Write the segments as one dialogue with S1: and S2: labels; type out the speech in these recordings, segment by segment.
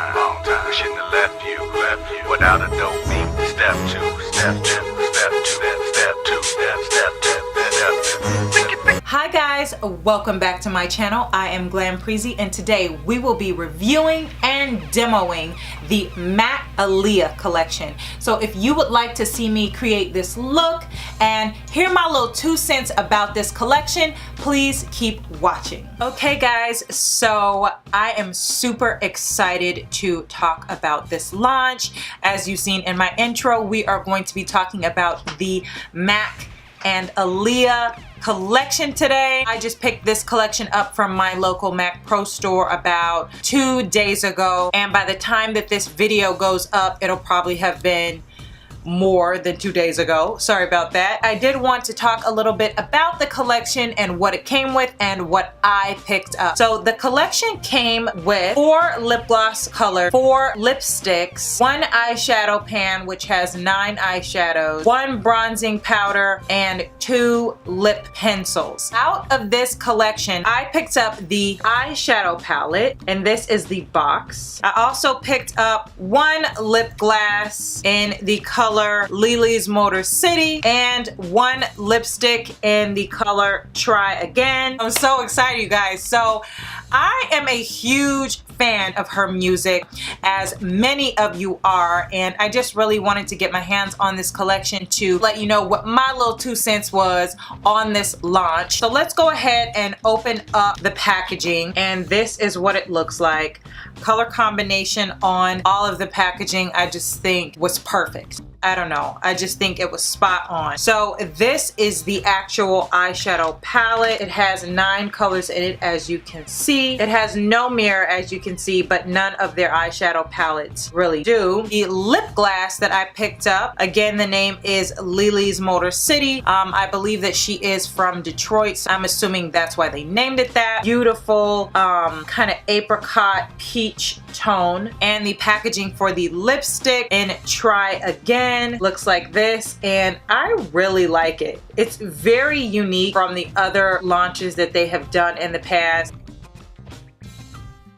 S1: We shouldn't have left you without a dope beat. Step two, step two, step two, step two, step two.
S2: Hi guys, welcome back to my channel. I am GlamPreezy and today we will be reviewing and demoing the matte Aaliyah collection. So if you would like to see me create this look and hear my little 2 cents about this collection, please keep watching. Okay guys, so I am super excited to talk about this launch. As you've seen in my intro, we are going to be talking about the MAC and Aaliyah collection today. I just picked this collection up from my local Mac Pro store about 2 days ago, and by the time that this video goes up, it'll probably have been more than 2 days ago. Sorry about that. I did want to talk a little bit about the collection and what it came with and what I picked up. So the collection came with 4 lip gloss colors, 4 lipsticks, 1 eyeshadow pan which has 9 eyeshadows, 1 bronzing powder, and 2 lip pencils. Out of this collection, I picked up the eyeshadow palette, and this is the box. I also picked up 1 lip glass in the color LILI'S Motor City and 1 lipstick in the color Try Again. I'm so excited, you guys. So I am a huge fan of her music, as many of you are, and I just really wanted to get my hands on this collection to let you know what my little 2 cents was on this launch. So let's go ahead and open up the packaging, and this is what it looks like. Color combination on all of the packaging I just think was perfect. I don't know, I just think it was spot on. So this is the actual eyeshadow palette. It has 9 colors in it, as you can see. It has no mirror, as you can see, but none of their eyeshadow palettes really do. The lip glass that I picked up, again, the name is LILI'S Motor City. I believe that she is from Detroit, so I'm assuming that's why they named it that. Beautiful kind of apricot peach tone. And the packaging for the lipstick in Try Again looks like this, and I really like it. It's very unique from the other launches that they have done in the past.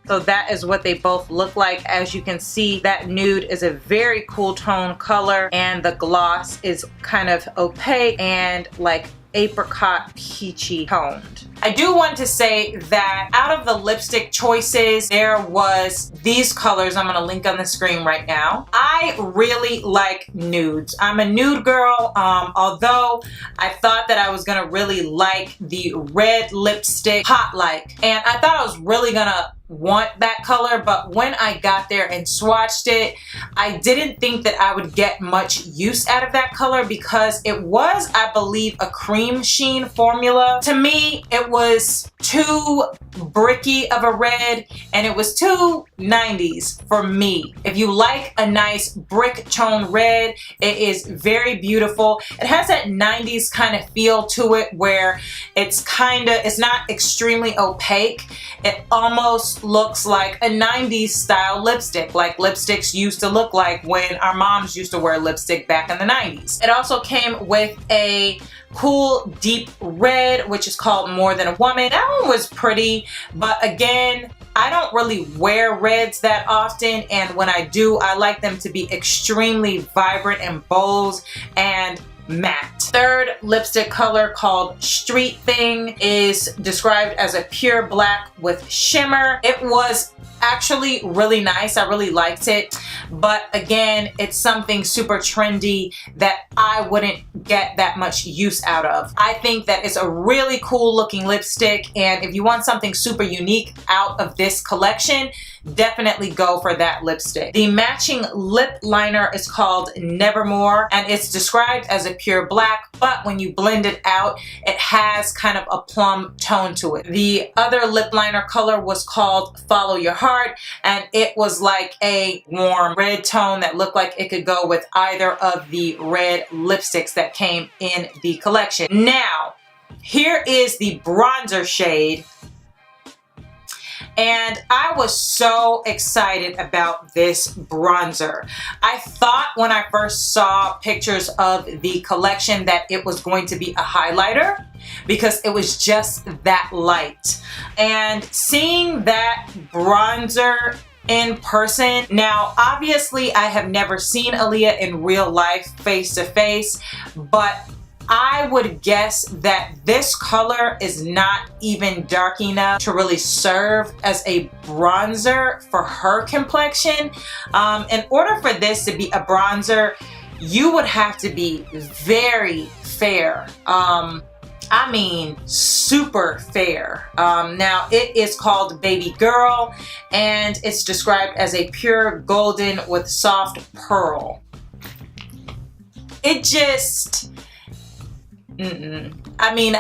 S2: So that is what they both look like. As you can see, that nude is a very cool tone color, and the gloss is kind of opaque and like apricot peachy toned. I do want to say that out of the lipstick choices, there was these colors. I'm going to link on the screen right now. I really like nudes. I'm a nude girl, although I thought that I was going to really like the red lipstick Hot Like, and I thought I was really going to want that color, but when I got there and swatched it, I didn't think that I would get much use out of that color because it was, I believe, a cream sheen formula. To me, it was too bricky of a red, and it was too 90s for me. If you like a nice brick tone red, it is very beautiful. It has that 90s kind of feel to it where it's not extremely opaque. It almost looks like a 90s style lipstick, like lipsticks used to look like when our moms used to wear lipstick back in the 90s. It also came with a cool deep red, which is called More Than a Woman. That one was pretty, but again, I don't really wear reds that often, and when I do, I like them to be extremely vibrant and bold and matte. Third lipstick color, called Street Thing, is described as a pure black with shimmer. It was actually really nice. I really liked it, but again, it's something super trendy that I wouldn't get that much use out of. I think that it's a really cool looking lipstick, and if you want something super unique out of this collection, definitely go for that lipstick. The matching lip liner is called Nevermore, and it's described as a pure black, but when you blend it out, it has kind of a plum tone to it. The other lip liner color was called Follow Your Heart, and it was like a warm red tone that looked like it could go with either of the red lipsticks that came in the collection. Now, here is the bronzer shade, and I was so excited about this bronzer. I thought when I first saw pictures of the collection that it was going to be a highlighter because it was just that light. And seeing that bronzer in person. Now, obviously, I have never seen Aaliyah in real life face to face, but I would guess that this color is not even dark enough to really serve as a bronzer for her complexion. In order for this to be a bronzer, you would have to be very fair. I mean, super fair. Now, it is called Baby Girl, and it's described as a pure golden with soft pearl. It just... I mean,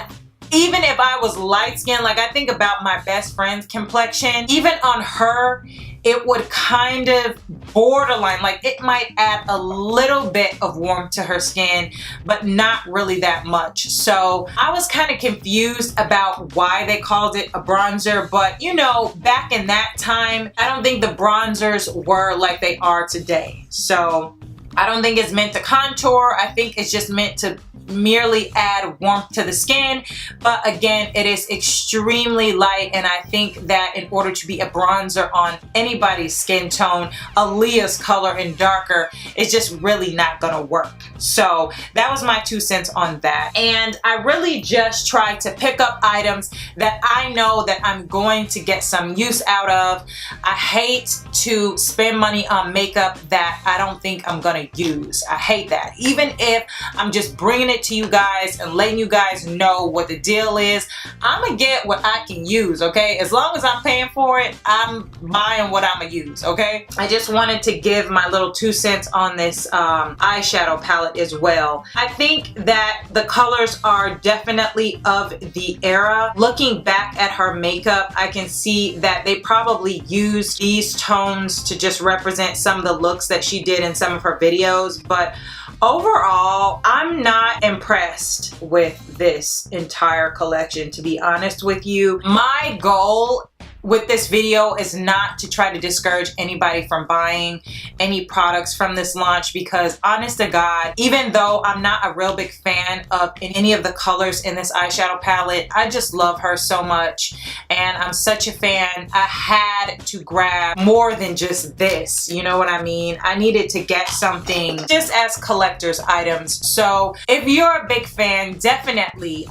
S2: even if I was light skinned, like I think about my best friend's complexion, even on her, it would kind of borderline, like it might add a little bit of warmth to her skin, but not really that much. So I was kind of confused about why they called it a bronzer, but you know, back in that time, I don't think the bronzers were like they are today. So I don't think it's meant to contour. I think it's just meant to merely add warmth to the skin. But again, it is extremely light, and I think that in order to be a bronzer on anybody's skin tone, Aaliyah's color and darker is just really not gonna work. So that was my 2 cents on that. And I really just tried to pick up items that I know that I'm going to get some use out of. I hate to spend money on makeup that I don't think I'm gonna use. I hate that. Even if I'm just bringing it to you guys and letting you guys know what the deal is, I'm gonna get what I can use, okay? As long as I'm paying for it, I'm buying what I'm gonna use, okay? I just wanted to give my little 2 cents on this eyeshadow palette as well. I think that the colors are definitely of the era. Looking back at her makeup, I can see that they probably used these tones to just represent some of the looks that she did in some of her videos, but overall, I'm not impressed with this entire collection, to be honest with you. My goal with this video is not to try to discourage anybody from buying any products from this launch, because honest to God, even though I'm not a real big fan of any of the colors in this eyeshadow palette, I just love her so much and I'm such a fan. I had to grab more than just this, you know what I mean? I needed to get something just as collector's items. So if you're a big fan, definitely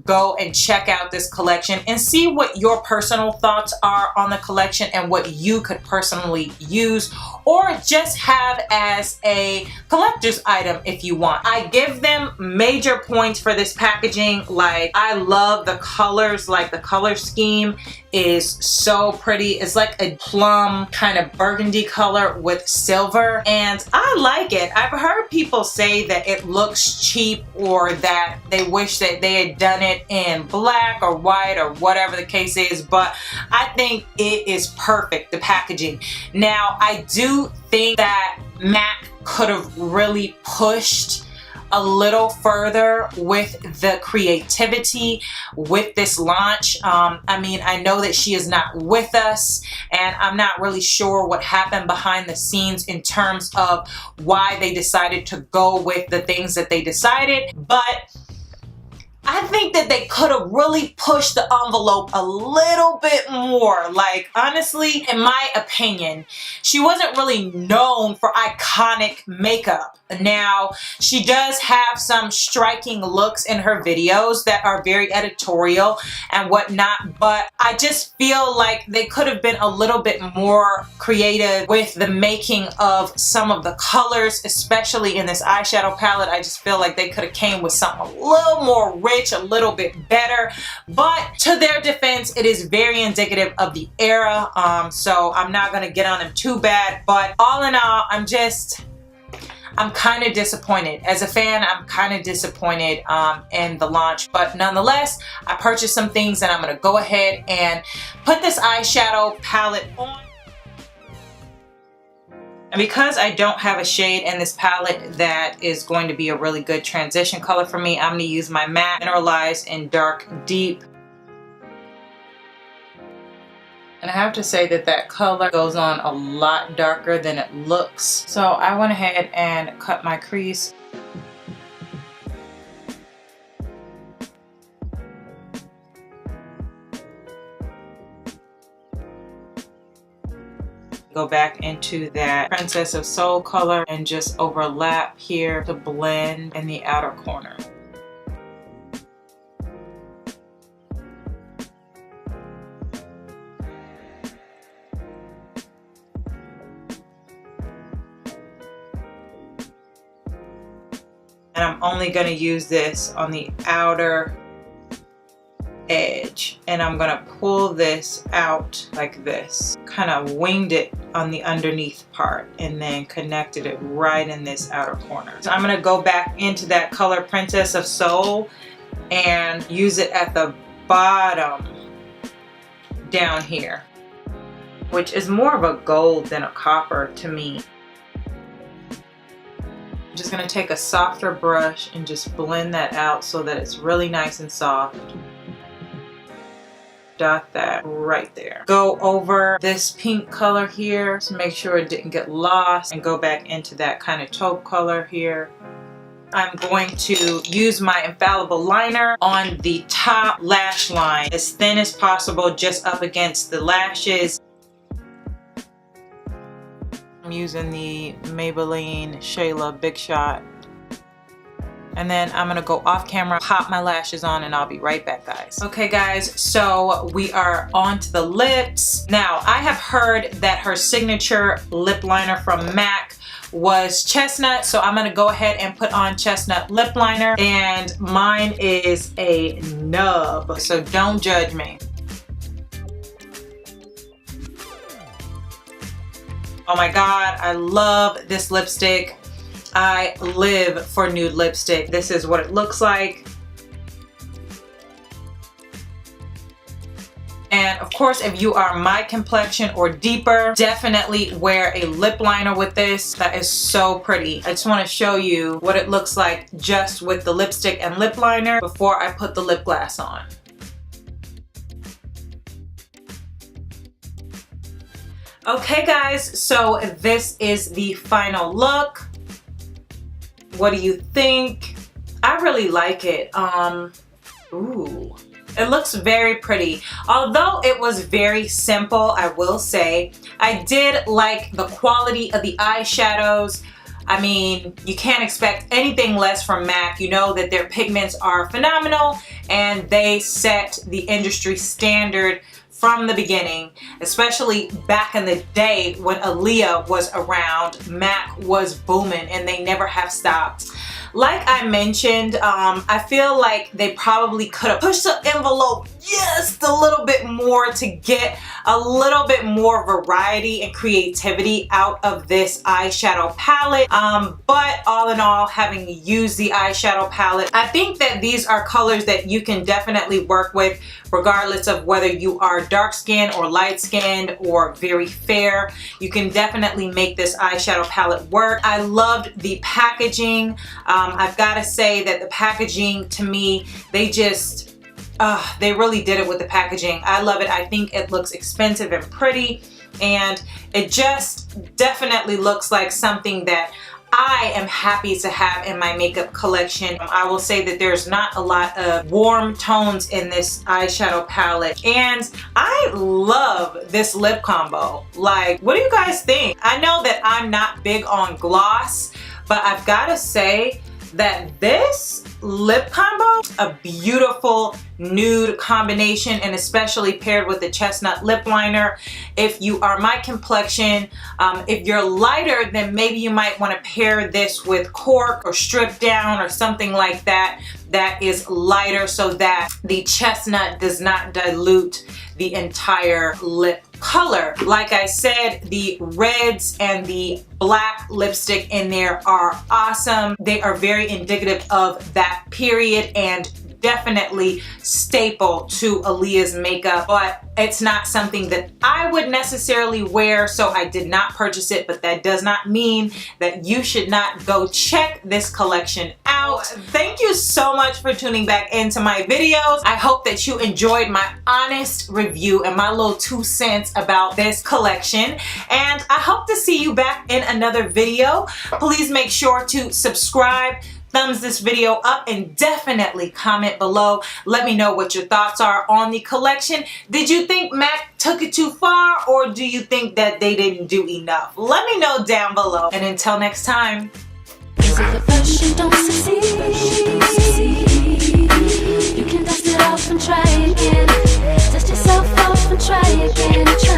S2: go and check out this collection and see what your personal thoughts are on the collection and what you could personally use or just have as a collector's item if you want. I give them major points for this packaging. Like, I love the colors. Like, the color scheme is so pretty. It's like a plum kind of burgundy color with silver, and I like it. I've heard people say that it looks cheap or that they wish that they had done it in black or white or whatever the case is, but I think it is perfect, the packaging. Now, I do think that MAC could have really pushed a little further with the creativity with this launch. I mean, I know that she is not with us, and I'm not really sure what happened behind the scenes in terms of why they decided to go with the things that they decided, but I think that they could have really pushed the envelope a little bit more. Like, honestly, in my opinion, she wasn't really known for iconic makeup. Now, she does have some striking looks in her videos that are very editorial and whatnot, but I just feel like they could have been a little bit more creative with the making of some of the colors, especially in this eyeshadow palette. I just feel like they could have came with something a little more rich, a little bit better, but to their defense, it is very indicative of the era, so I'm not gonna get on them too bad, but all in all, I'm kind of disappointed. As a fan, I'm kind of disappointed in the launch, but nonetheless, I purchased some things and I'm gonna go ahead and put this eyeshadow palette on. And because I don't have a shade in this palette that is going to be a really good transition color for me, I'm going to use my matte Mineralized in Dark Deep. And I have to say that that color goes on a lot darker than it looks. So I went ahead and cut my crease. Go back into that Princess of Soul color and just overlap here to blend in the outer corner. And I'm only going to use this on the outer edge, and I'm going to pull this out like this. Kind of winged it on the underneath part and then connected it right in this outer corner. So I'm going to go back into that color Princess of Soul and use it at the bottom down here, which is more of a gold than a copper to me. I'm just going to take a softer brush and just blend that out so that it's really nice and soft. Dot that right there. Go over this pink color here to make sure it didn't get lost, and go back into that kind of taupe color here. I'm going to use my infallible liner on the top lash line as thin as possible, just up against the lashes. I'm using the Maybelline Shayla Big Shot. And then I'm gonna go off camera, pop my lashes on, and I'll be right back, guys. Okay guys, so we are on to the lips. Now, I have heard that her signature lip liner from MAC was chestnut, so I'm gonna go ahead and put on chestnut lip liner, and mine is a nub, so don't judge me. Oh my god, I love this lipstick. I live for nude lipstick. This is what it looks like. And of course, if you are my complexion or deeper, definitely wear a lip liner with this. That is so pretty. I just want to show you what it looks like just with the lipstick and lip liner before I put the lip gloss on. Okay guys, so this is the final look. What do you think? I really like it. Ooh, it looks very pretty. Although it was very simple, I will say, I did like the quality of the eyeshadows. I mean, you can't expect anything less from MAC. You know that their pigments are phenomenal and they set the industry standard from the beginning, especially back in the day when Aaliyah was around. MAC was booming and they never have stopped. Like I mentioned, I feel like they probably could have pushed the envelope just a little bit more to get a little bit more variety and creativity out of this eyeshadow palette. But all in all, having used the eyeshadow palette, I think that these are colors that you can definitely work with regardless of whether you are dark skinned or light skinned or very fair. You can definitely make this eyeshadow palette work. I loved the packaging. I've got to say that the packaging, to me, they really did it with the packaging. I love it. I think it looks expensive and pretty, and it just definitely looks like something that I am happy to have in my makeup collection. I will say that there's not a lot of warm tones in this eyeshadow palette, and I love this lip combo. Like, what do you guys think? I know that I'm not big on gloss, but I've got to say that this lip combo, a beautiful nude combination, and especially paired with the chestnut lip liner. If you are my complexion, if you're lighter, then maybe you might want to pair this with cork or strip down or something like that that is lighter, so that the chestnut does not dilute the entire lip color. Like I said, the reds and the black lipstick in there are awesome. They are very indicative of that period and definitely staple to Aaliyah's makeup, but it's not something that I would necessarily wear, so I did not purchase it. But that does not mean that you should not go check this collection out. Thank you so much for tuning back into my videos. I hope that you enjoyed my honest review and my little 2 cents about this collection, and I hope to see you back in another video. Please make sure to subscribe thumbs this video up and definitely comment below. Let me know what your thoughts are on the collection. Did you think MAC took it too far, or do you think that they didn't do enough? Let me know down below. And until next time.
S3: Is it the first you don't succeed? You can dust it off and try again. Dust yourself off and try again.